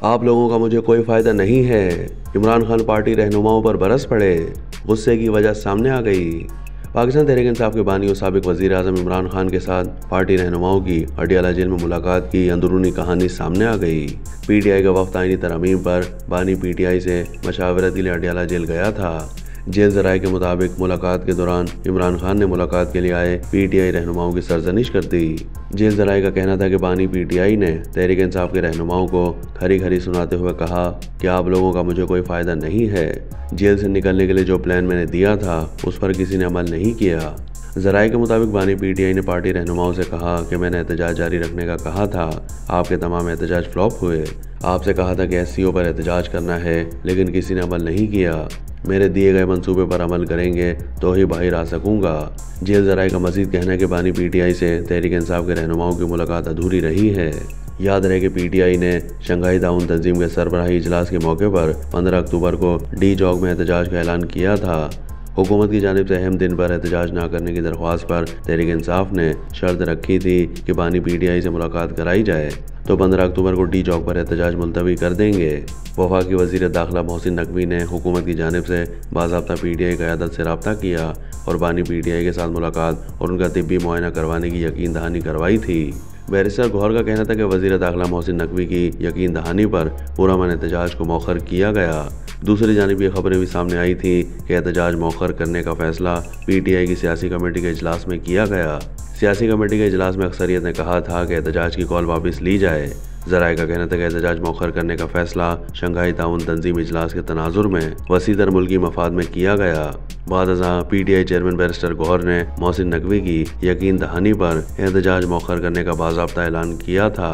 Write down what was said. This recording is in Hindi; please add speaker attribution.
Speaker 1: आप लोगों का मुझे कोई फ़ायदा नहीं है। इमरान खान पार्टी रहनुमाओं पर बरस पड़े। गुस्से की वजह सामने आ गई। पाकिस्तान तहरीक इंसाफ के बानी और साबिक वज़ीर आज़म इमरान खान के साथ पार्टी रहनुमाओं की अडियाला जेल में मुलाकात की अंदरूनी कहानी सामने आ गई। पीटीआई का वफ़द आईनी तरमीम पर बानी पीटीआई से मशावरत के लिए अडियाला जेल गया था। जेल ज़राए के मुताबिक मुलाकात के दौरान इमरान खान ने मुलाकात के लिए आए पीटीआई रहनुमाओं की सरजनिश कर दी। जेल ज़राए का कहना था कि बानी पीटीआई ने तहरीक इंसाफ के रहनुमाओं को खरी खरी सुनाते हुए कहा कि आप लोगों का मुझे कोई फ़ायदा नहीं है। जेल से निकलने के लिए जो प्लान मैंने दिया था उस पर किसी ने अमल नहीं किया। ज़राए के मुताबिक बानी पीटीआई ने पार्टी रहनुमाओं से कहा कि मैंने एहतजाज जारी रखने का कहा था, आपके तमाम एहतजाज फ्लॉप हुए। आपसे कहा था कि एससीओ पर एहतजाज करना है, लेकिन किसी ने अमल नहीं किया। मेरे दिए गए मंसूबे पर अमल करेंगे तो ही बाहर आ सकूंगा। जेल ज़राए का मजीद कहना है कि बानी पीटीआई से तहरीक इंसाफ के रहनुमाओं की मुलाकात अधूरी रही है। याद रहे कि पीटीआई ने शंघाई ताउन तंजीम के सरबराही इजलास के मौके पर 15 अक्टूबर को डी चौक में एहतजाज का ऐलान किया था। हुकूमत की जानिब से अहम दिन पर एहतजाज न करने की दरख्वास्त पर तहरीक इंसाफ ने शर्त रखी थी कि बानी पीटीआई से मुलाकात कराई जाए तो 15 अक्टूबर को डी चौक पर एहतजाज मुलतवी कर देंगे। वफाकी वज़ीर दाखिला मोहसिन नकवी ने हुकूमत की जानिब से बाज़ाब्ता पीटीआई क़यादत से रब्ता किया और बानी पीटीआई के साथ मुलाकात और उनका तिब्बी मुआयना करवाने की यकीन दहानी करवाई थी। बैरिस्टर गौहर का कहना था कि वज़ीर दाखिला मोहसिन नकवी की यकीन दहानी पर पुरअमन एहतजाज को मौखर किया गया। दूसरी जानिब ये खबरें भी सामने आई थी कि एहतजाज मौखर करने का फैसला पीटीआई की सियासी कमेटी के इजलास में किया गया। सियासी कमेटी के इजलास में अक्सरियत ने कहा था कि एहतजाज की कॉल वापस ली जाए। ज़राए का कहना था कि एहतजाज मौखर करने का फैसला शंघाई ताउन तंजीम इजलास के तनाजुर में वसीतर मुल्की मफाद में किया गया। बाद अज़ां पीटीआई चेयरमैन बैरिस्टर गौहर ने मोहसिन नकवी की यकीन दहानी पर एहतजाज मौखर करने का बाज़ाब्ता ऐलान किया था।